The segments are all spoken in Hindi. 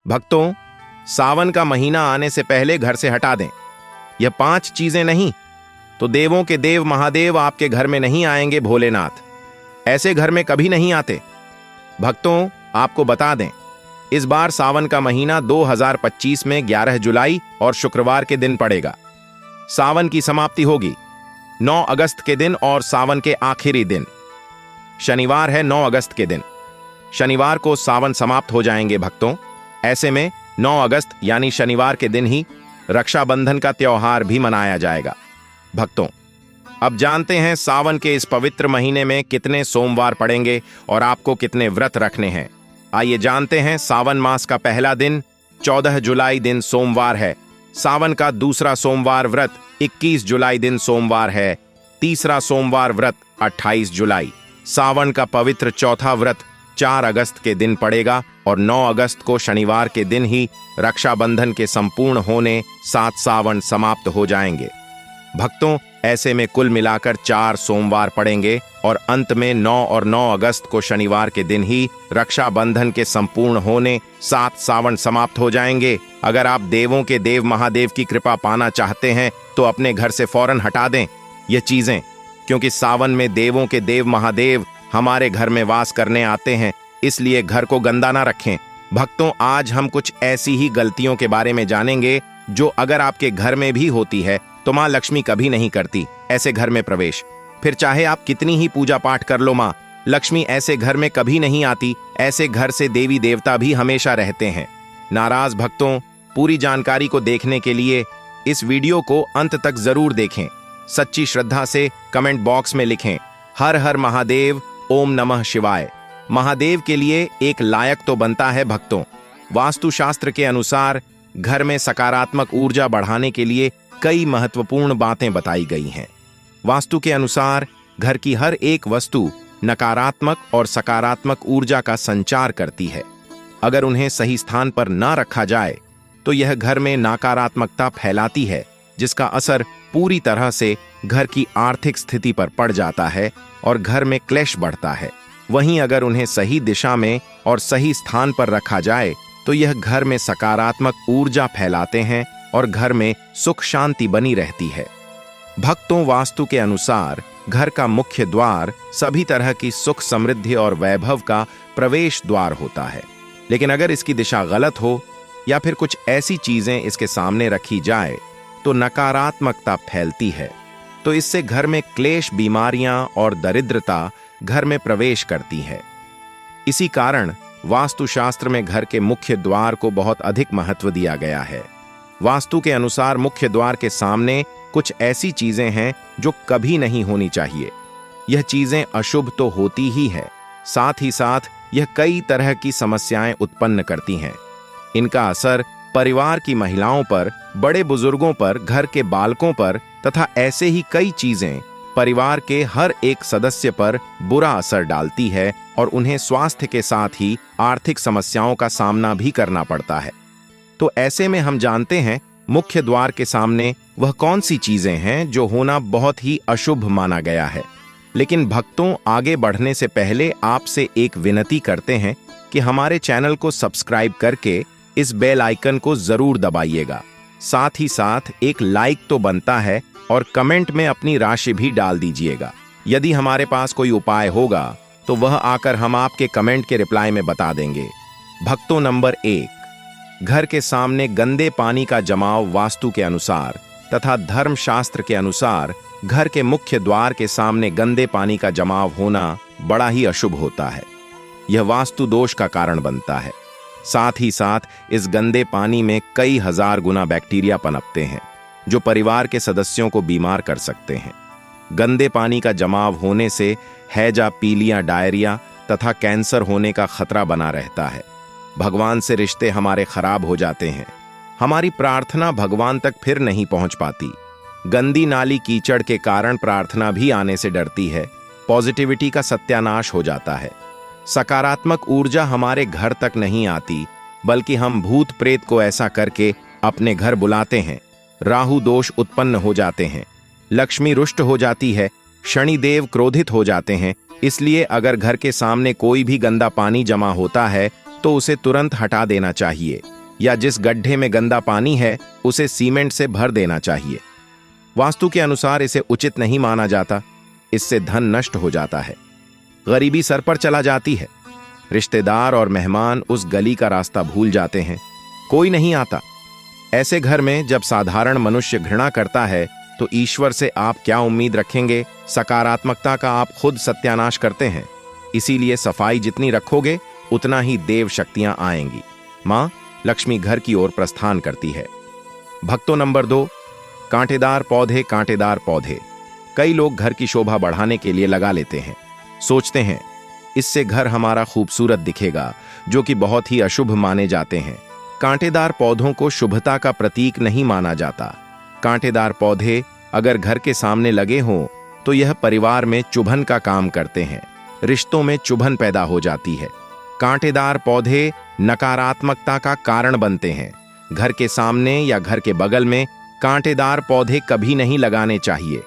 भक्तों, सावन का महीना आने से पहले घर से हटा दें। यह 5 चीजें नहीं तो देवों के देव महादेव आपके घर में नहीं आएंगे। भोलेनाथ ऐसे घर में कभी नहीं आते। भक्तों, आपको बता दें, इस बार सावन का महीना 2025 में 11 जुलाई और शुक्रवार के दिन पड़ेगा। सावन की समाप्ति होगी 9 अगस्त के दिन और सावन के आखिरी दिन शनिवार है। 9 अगस्त के दिन शनिवार को सावन समाप्त हो जाएंगे। भक्तों, ऐसे में 9 अगस्त यानी शनिवार के दिन ही रक्षाबंधन का त्योहार भी मनाया जाएगा। भक्तों, अब जानते हैं सावन के इस पवित्र महीने में कितने सोमवार पड़ेंगे और आपको कितने व्रत रखने हैं। आइए जानते हैं। सावन मास का पहला दिन 14 जुलाई दिन सोमवार है। सावन का दूसरा सोमवार व्रत 21 जुलाई दिन सोमवार है। तीसरा सोमवार व्रत 28 जुलाई। सावन का पवित्र चौथा व्रत 4 अगस्त के दिन पड़ेगा और 9 अगस्त को शनिवार के दिन ही रक्षाबंधन के संपूर्ण होने 7 सावन समाप्त हो जाएंगे। भक्तों, ऐसे में कुल मिलाकर 4 सोमवार पड़ेंगे और अंत में 9 और 9 अगस्त को शनिवार के दिन ही रक्षाबंधन के संपूर्ण होने 7 सावन समाप्त हो जाएंगे। अगर आप देवों के देव महादेव की कृपा पाना चाहते हैं तो अपने घर से फौरन हटा दें ये चीजें, क्योंकि सावन में देवों के देव महादेव हमारे घर में वास करने आते हैं, इसलिए घर को गंदा ना रखें। भक्तों, आज हम कुछ ऐसी ही गलतियों के बारे में जानेंगे जो अगर आपके घर में भी होती है तो माँ लक्ष्मी कभी नहीं करती ऐसे घर में प्रवेश। फिर चाहे आप कितनी ही पूजा पाठ कर लो, माँ लक्ष्मी ऐसे घर में कभी नहीं आती। ऐसे घर से देवी देवता भी हमेशा रहते हैं नाराज। भक्तों, पूरी जानकारी को देखने के लिए इस वीडियो को अंत तक जरूर देखें। सच्ची श्रद्धा से कमेंट बॉक्स में लिखें हर हर महादेव, ओम नमः शिवाय। महादेव के लिए एक लायक तो बनता है। भक्तों, वास्तुशास्त्र के अनुसार घर में सकारात्मक ऊर्जा बढ़ाने के लिए कई महत्वपूर्ण बातें बताई गई हैं। वास्तु के अनुसार घर की हर एक वस्तु नकारात्मक और सकारात्मक ऊर्जा का संचार करती है। अगर उन्हें सही स्थान पर न रखा जाए तो यह घर में नकारात्मकता फैलाती है, जिसका असर पूरी तरह से घर की आर्थिक स्थिति पर पड़ जाता है और घर में क्लेश बढ़ता है। वहीं अगर उन्हें सही दिशा में और सही स्थान पर रखा जाए तो यह घर में सकारात्मक ऊर्जा फैलाते हैं और घर में सुख शांति बनी रहती है। भक्तों, वास्तु के अनुसार घर का मुख्य द्वार सभी तरह की सुख समृद्धि और वैभव का प्रवेश द्वार होता है। लेकिन अगर इसकी दिशा गलत हो या फिर कुछ ऐसी चीजें इसके सामने रखी जाए तो नकारात्मकता फैलती है। तो इससे घर में क्लेश, बीमारियां और दरिद्रता घर में प्रवेश करती है। इसी कारण वास्तुशास्त्र में घर के मुख्य द्वार को बहुत अधिक महत्व दिया गया है। वास्तु के अनुसार मुख्य द्वार के सामने कुछ ऐसी चीजें हैं जो कभी नहीं होनी चाहिए। यह चीजें अशुभ तो होती ही है, साथ ही साथ यह कई तरह की समस्याएं उत्पन्न करती हैं। इनका असर परिवार की महिलाओं पर, बड़े बुजुर्गों पर, घर के बालकों पर तथा ऐसे ही कई चीजें परिवार के हर एक सदस्य पर बुरा असर डालती है और उन्हें स्वास्थ्य के साथ ही आर्थिक समस्याओं का सामना भी करना पड़ता है। तो ऐसे में हम जानते हैं मुख्य द्वार के सामने वह कौन सी चीजें हैं जो होना बहुत ही अशुभ माना गया है। लेकिन भक्तों, आगे बढ़ने से पहले आपसे एक विनती करते हैं कि हमारे चैनल को सब्सक्राइब करके इस बेल आइकन को जरूर दबाइएगा। साथ ही साथ एक लाइक तो बनता है और कमेंट में अपनी राशि भी डाल दीजिएगा। यदि हमारे पास कोई उपाय होगा तो वह आकर हम आपके कमेंट के रिप्लाई में बता देंगे। भक्तों, नंबर 1, घर के सामने गंदे पानी का जमाव वास्तु के अनुसार तथा धर्मशास्त्र के अनुसार घर के मुख्य द्वार के सामने गंदे पानी का जमाव होना बड़ा ही अशुभ होता है। यह वास्तु दोष का कारण बनता है। साथ ही साथ इस गंदे पानी में कई हजार गुना बैक्टीरिया पनपते हैं जो परिवार के सदस्यों को बीमार कर सकते हैं। गंदे पानी का जमाव होने से हैजा, पीलिया, डायरिया तथा कैंसर होने का खतरा बना रहता है। भगवान से रिश्ते हमारे खराब हो जाते हैं। हमारी प्रार्थना भगवान तक फिर नहीं पहुंच पाती। गंदी नाली कीचड़ के कारण प्रार्थना भी आने से डरती है। पॉजिटिविटी का सत्यानाश हो जाता है। सकारात्मक ऊर्जा हमारे घर तक नहीं आती, बल्कि हम भूत प्रेत को ऐसा करके अपने घर बुलाते हैं। राहु दोष उत्पन्न हो जाते हैं। लक्ष्मी रुष्ट हो जाती है। शनिदेव क्रोधित हो जाते हैं। इसलिए अगर घर के सामने कोई भी गंदा पानी जमा होता है तो उसे तुरंत हटा देना चाहिए, या जिस गड्ढे में गंदा पानी है उसे सीमेंट से भर देना चाहिए। वास्तु के अनुसार इसे उचित नहीं माना जाता, इससे धन नष्ट हो जाता है, गरीबी सर पर चला जाती है, रिश्तेदार और मेहमान उस गली का रास्ता भूल जाते हैं, कोई नहीं आता। ऐसे घर में जब साधारण मनुष्य घृणा करता है तो ईश्वर से आप क्या उम्मीद रखेंगे? सकारात्मकता का आप खुद सत्यानाश करते हैं। इसीलिए सफाई जितनी रखोगे उतना ही देव शक्तियां आएंगी। मां लक्ष्मी घर की ओर प्रस्थान करती है। भक्तों नंबर 2, कांटेदार पौधे। कांटेदार पौधे कई लोग घर की शोभा बढ़ाने के लिए लगा लेते हैं। सोचते हैं इससे घर हमारा खूबसूरत दिखेगा, जो कि बहुत ही अशुभ माने जाते हैं। कांटेदार पौधों को शुभता का प्रतीक नहीं माना जाता। कांटेदार पौधे अगर घर के सामने लगे हों तो यह परिवार में चुभन का काम करते हैं, रिश्तों में चुभन पैदा हो जाती है। कांटेदार पौधे नकारात्मकता का कारण बनते हैं। घर के सामने या घर के बगल में कांटेदार पौधे कभी नहीं लगाने चाहिए।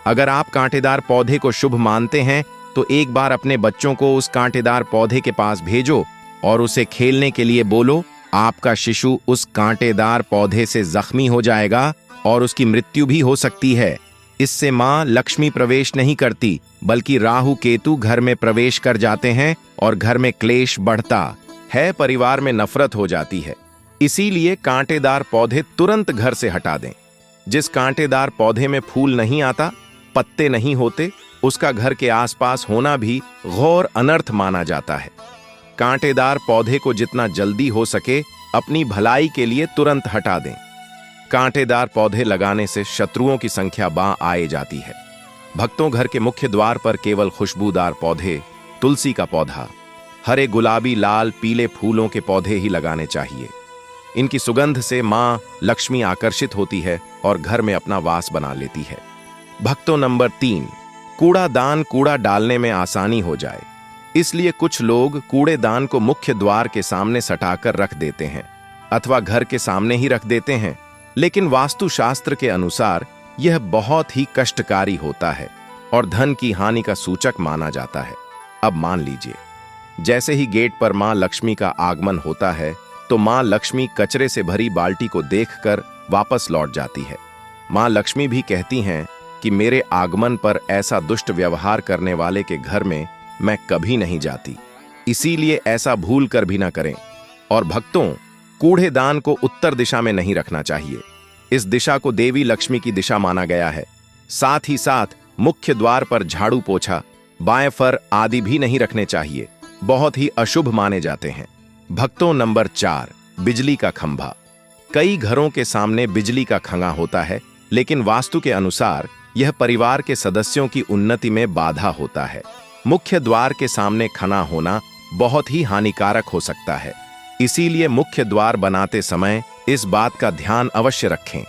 अगर आप कांटेदार पौधे को शुभ मानते हैं तो एक बार अपने बच्चों को उस कांटेदार पौधे के पास भेजो और उसे खेलने के लिए बोलो। आपका शिशु उस कांटेदार पौधे से जख्मी हो जाएगा और उसकी मृत्यु भी हो सकती है। इससे मां लक्ष्मी प्रवेश नहीं करती, बल्कि राहु केतु घर में प्रवेश कर जाते हैं और घर में क्लेश बढ़ता है, परिवार में नफरत हो जाती है। इसीलिए कांटेदार पौधे तुरंत घर से हटा दें। जिस कांटेदार पौधे में फूल नहीं आता, पत्ते नहीं होते, उसका घर के आसपास होना भी घोर अनर्थ माना जाता है। कांटेदार पौधे को जितना जल्दी हो सके अपनी भलाई के लिए तुरंत हटा दें। कांटेदार पौधे लगाने से शत्रुओं की संख्या बां आए जाती है। भक्तों घर के मुख्य द्वार पर केवल खुशबूदार पौधे, तुलसी का पौधा, हरे गुलाबी लाल पीले फूलों के पौधे ही लगाने चाहिए। इनकी सुगंध से मां लक्ष्मी आकर्षित होती है और घर में अपना वास बना लेती है। भक्तों नंबर 3, कूड़ादान। कूड़ा डालने में आसानी हो जाए इसलिए कुछ लोग कूड़ेदान को मुख्य द्वार के सामने सटाकर रख देते हैं अथवा घर के सामने ही रख देते हैं, लेकिन वास्तुशास्त्र के अनुसार यह बहुत ही कष्टकारी होता है और धन की हानि का सूचक माना जाता है। अब मान लीजिए, जैसे ही गेट पर मां लक्ष्मी का आगमन होता है तो मां लक्ष्मी कचरे से भरी बाल्टी को देखकर वापस लौट जाती है। मां लक्ष्मी भी कहती हैं कि मेरे आगमन पर ऐसा दुष्ट व्यवहार करने वाले के घर में मैं कभी नहीं जाती, इसीलिए ऐसा भूल कर भी ना करें। और भक्तों, कूड़ेदान को उत्तर दिशा में नहीं रखना चाहिए। इस दिशा को देवी लक्ष्मी की दिशा माना गया है। साथ ही साथ मुख्य द्वार पर झाड़ू पोछा, बाएं फर आदि भी नहीं रखने चाहिए, बहुत ही अशुभ माने जाते हैं। भक्तों नंबर 4, बिजली का खंभा। कई घरों के सामने बिजली का खंभा होता है, लेकिन वास्तु के अनुसार यह परिवार के सदस्यों की उन्नति में बाधा होता है। मुख्य द्वार के सामने खंभा होना बहुत ही हानिकारक हो सकता है, इसीलिए मुख्य द्वार बनाते समय इस बात का ध्यान अवश्य रखें।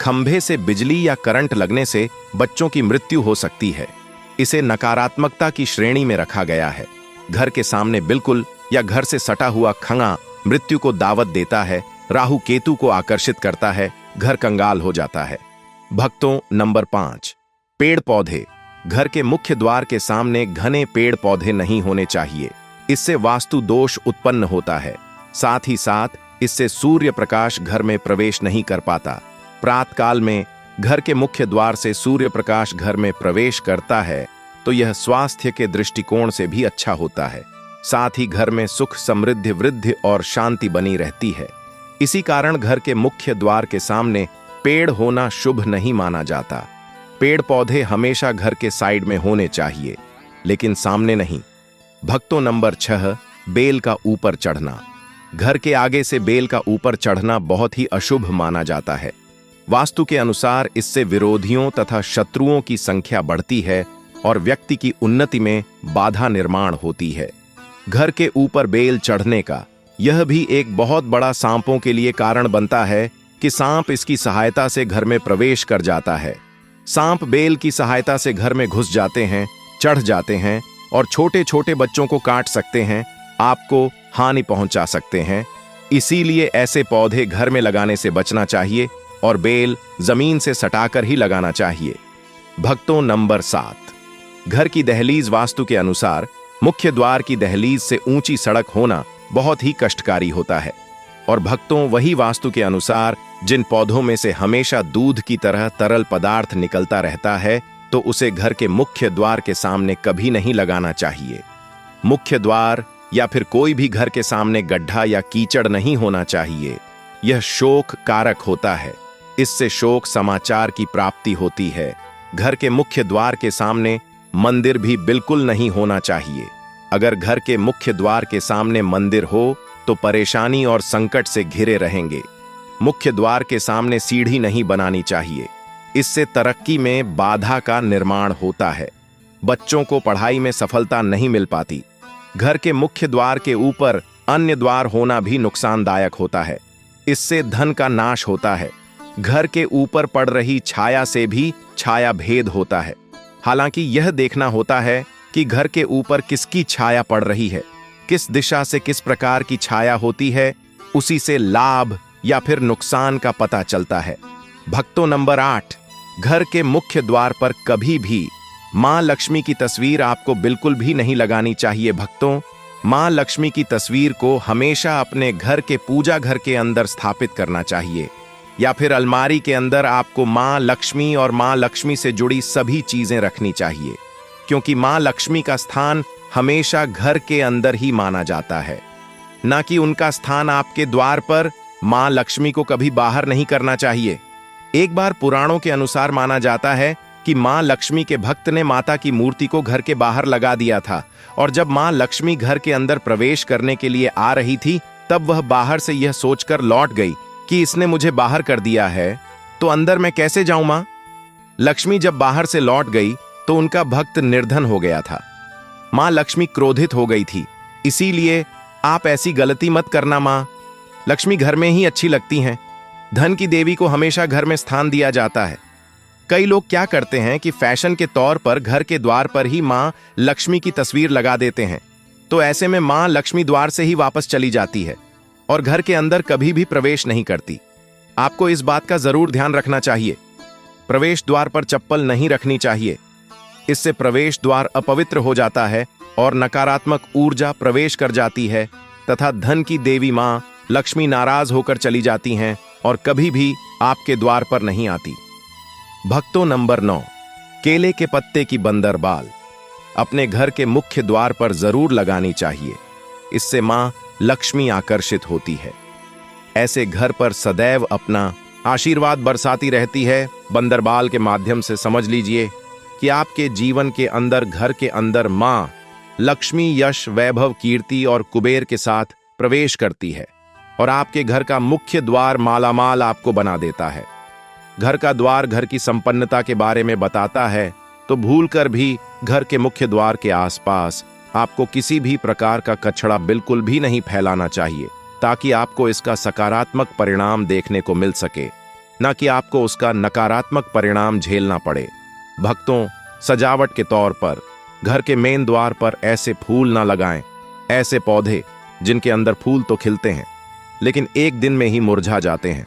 खंभे से बिजली या करंट लगने से बच्चों की मृत्यु हो सकती है। इसे नकारात्मकता की श्रेणी में रखा गया है। घर के सामने बिल्कुल या घर से सटा हुआ खंभा मृत्यु को दावत देता है, राहु केतु को आकर्षित करता है, घर कंगाल हो जाता है। भक्तों नंबर 5, पेड़ पौधे। घर के मुख्य द्वार के सामने घने पेड़ पौधे नहीं होने चाहिए, इससे वास्तु दोष उत्पन्न होता है। साथ ही साथ इससे सूर्य प्रकाश घर में प्रवेश नहीं कर पाता। प्रातःकाल में घर के मुख्य द्वार से सूर्य प्रकाश घर में प्रवेश करता है तो यह स्वास्थ्य के दृष्टिकोण से भी अच्छा होता है। साथ ही घर में सुख, समृद्धि, वृद्धि और शांति बनी रहती है। इसी कारण घर के मुख्य द्वार के सामने पेड़ होना शुभ नहीं माना जाता। पेड़ पौधे हमेशा घर के साइड में होने चाहिए, लेकिन सामने नहीं। भक्तों नंबर 6, बेल का ऊपर चढ़ना। घर के आगे से बेल का ऊपर चढ़ना बहुत ही अशुभ माना जाता है। वास्तु के अनुसार इससे विरोधियों तथा शत्रुओं की संख्या बढ़ती है और व्यक्ति की उन्नति में बाधा निर्माण होती है। घर के ऊपर बेल चढ़ने का यह भी एक बहुत बड़ा सांपों के लिए कारण बनता है कि सांप इसकी सहायता से घर में प्रवेश कर जाता है। सांप बेल की सहायता से घर में घुस जाते हैं, चढ़ जाते हैं और छोटे छोटे बच्चों को काट सकते हैं, आपको हानि पहुंचा सकते हैं। इसीलिए ऐसे पौधे घर में लगाने से बचना चाहिए और बेल जमीन से सटाकर ही लगाना चाहिए। भक्तों नंबर 7, घर की दहलीज। वास्तु के अनुसार मुख्य द्वार की दहलीज से ऊंची सड़क होना बहुत ही कष्टकारी होता है। और भक्तों, वही वास्तु के अनुसार जिन पौधों में से हमेशा दूध की तरह तरल पदार्थ निकलता रहता है, तो उसे घर के मुख्य द्वार के सामने कभी नहीं लगाना चाहिए। मुख्य द्वार या फिर कोई भी घर के सामने गड्ढा या कीचड़ नहीं होना चाहिए। यह शोक कारक होता है। इससे शोक समाचार की प्राप्ति होती है। घर के मुख्य द्वार के सामने मंदिर भी बिल्कुल नहीं होना चाहिए। अगर घर के मुख्य द्वार के सामने मंदिर हो तो परेशानी और संकट से घिरे रहेंगे। मुख्य द्वार के सामने सीढ़ी नहीं बनानी चाहिए। इससे तरक्की में बाधा का निर्माण होता है। बच्चों को पढ़ाई में सफलता नहीं मिल पाती। घर के मुख्य द्वार के ऊपर अन्य द्वार होना भी नुकसानदायक होता है। इससे धन का नाश होता है। घर के ऊपर पड़ रही छाया से भी छाया भेद होता है। हालांकि यह देखना होता है कि घर के ऊपर किसकी छाया पड़ रही है, किस दिशा से किस प्रकार की छाया होती है, उसी से लाभ या फिर नुकसान का पता चलता है। भक्तों, नंबर 8, घर के मुख्य द्वार पर कभी भी मां लक्ष्मी की तस्वीर आपको बिल्कुल भी नहीं लगानी चाहिए। भक्तों, मां लक्ष्मी की तस्वीर को हमेशा अपने घर के पूजा घर के अंदर स्थापित करना चाहिए, या फिर अलमारी के अंदर आपको मां लक्ष्मी और मां लक्ष्मी से जुड़ी सभी चीजें रखनी चाहिए, क्योंकि मां लक्ष्मी का स्थान हमेशा घर के अंदर ही माना जाता है, ना कि उनका स्थान आपके द्वार पर। मां लक्ष्मी को कभी बाहर नहीं करना चाहिए। एक बार पुराणों के अनुसार माना जाता है कि मां लक्ष्मी के भक्त ने माता की मूर्ति को घर के बाहर लगा दिया था, और जब मां लक्ष्मी घर के अंदर प्रवेश करने के लिए आ रही थी, तब वह बाहर से यह सोचकर लौट गई कि इसने मुझे बाहर कर दिया है, तो अंदर मैं कैसे जाऊं। मां लक्ष्मी जब बाहर से लौट गई तो उनका भक्त निर्धन हो गया था। मां लक्ष्मी क्रोधित हो गई थी। इसीलिए आप ऐसी गलती मत करना। मां लक्ष्मी घर में ही अच्छी लगती हैं। धन की देवी को हमेशा घर में स्थान दिया जाता है। कई लोग क्या करते हैं कि फैशन के तौर पर घर के द्वार पर ही मां लक्ष्मी की तस्वीर लगा देते हैं, तो ऐसे में मां लक्ष्मी द्वार से ही वापस चली जाती है और घर के अंदर कभी भी प्रवेश नहीं करती। आपको इस बात का जरूर ध्यान रखना चाहिए। प्रवेश द्वार पर चप्पल नहीं रखनी चाहिए। इससे प्रवेश द्वार अपवित्र हो जाता है और नकारात्मक ऊर्जा प्रवेश कर जाती है, तथा धन की देवी मां लक्ष्मी नाराज होकर चली जाती हैं और कभी भी आपके द्वार पर नहीं आती। भक्तों, नंबर 9, केले के पत्ते की बंदरबाल अपने घर के मुख्य द्वार पर जरूर लगानी चाहिए। इससे मां लक्ष्मी आकर्षित होती है। ऐसे घर पर सदैव अपना आशीर्वाद बरसाती रहती है। बंदरबाल के माध्यम से समझ लीजिए कि आपके जीवन के अंदर, घर के अंदर मां लक्ष्मी यश, वैभव, कीर्ति और कुबेर के साथ प्रवेश करती है और आपके घर का मुख्य द्वार मालामाल आपको बना देता है। घर का द्वार घर की संपन्नता के बारे में बताता है, तो भूलकर भी घर के मुख्य द्वार के आसपास आपको किसी भी प्रकार का कचरा बिल्कुल भी नहीं फैलाना चाहिए, ताकि आपको इसका सकारात्मक परिणाम देखने को मिल सके, न कि आपको उसका नकारात्मक परिणाम झेलना पड़े। भक्तों, सजावट के तौर पर घर के मेन द्वार पर ऐसे फूल ना लगाएं, ऐसे पौधे जिनके अंदर फूल तो खिलते हैं लेकिन एक दिन में ही मुरझा जाते हैं,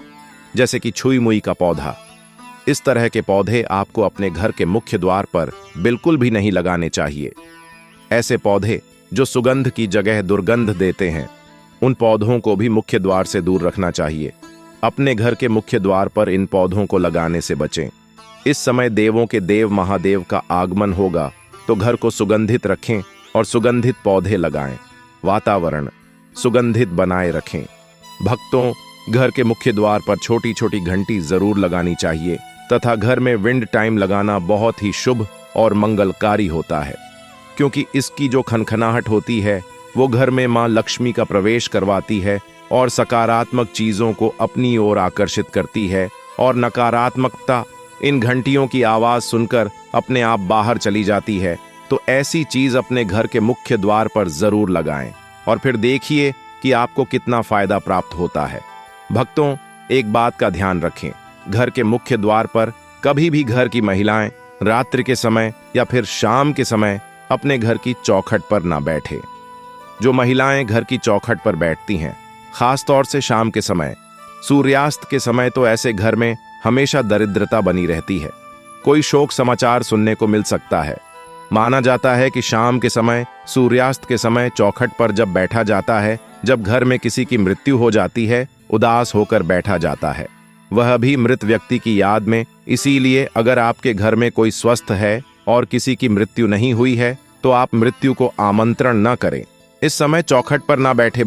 जैसे कि छुई मुई का पौधा। इस तरह के पौधे आपको अपने घर के मुख्य द्वार पर बिल्कुल भी नहीं लगाने चाहिए। ऐसे पौधे जो सुगंध की जगह दुर्गंध देते हैं, उन पौधों को भी मुख्य द्वार से दूर रखना चाहिए। अपने घर के मुख्य द्वार पर इन पौधों को लगाने से बचें। इस समय देवों के देव महादेव का आगमन होगा, तो घर को सुगंधित रखें और सुगंधित पौधे लगाएं। वातावरण सुगंधित बनाए रखें। भक्तों, घर के मुख्य द्वार पर छोटी छोटी घंटी जरूर लगानी चाहिए, तथा घर में विंड टाइम लगाना बहुत ही शुभ और मंगलकारी होता है, क्योंकि इसकी जो खनखनाहट होती है वो घर में मां लक्ष्मी का प्रवेश करवाती है और सकारात्मक चीजों को अपनी ओर आकर्षित करती है, और नकारात्मकता इन घंटियों की आवाज सुनकर अपने आप बाहर चली जाती है। तो ऐसी चीज अपने घर के मुख्य द्वार पर जरूर लगाएं और फिर देखिए कि आपको कितना फायदा प्राप्त होता है। भक्तों, एक बात का ध्यान रखें, घर के मुख्य द्वार पर कभी भी घर की महिलाएं रात्रि के समय या फिर शाम के समय अपने घर की चौखट पर ना बैठे। जो महिलाएं घर की चौखट पर बैठती हैं, खास तौर से शाम के समय, सूर्यास्त के समय, तो ऐसे घर में हमेशा दरिद्रता बनी रहती है। कोई शोक समाचार सुनने को मिल सकता है। माना जाता है कि शाम के समय, सूर्यास्त के समय चौखट पर जब बैठा जाता है जब घर में किसी की मृत्यु हो जाती है, उदास होकर बैठा जाता है, वह भी मृत व्यक्ति की याद में। इसीलिए अगर आपके घर में कोई स्वस्थ है और किसी की मृत्यु नहीं हुई है तो आप मृत्यु को आमंत्रण न करें। इस समय चौखट पर ना बैठे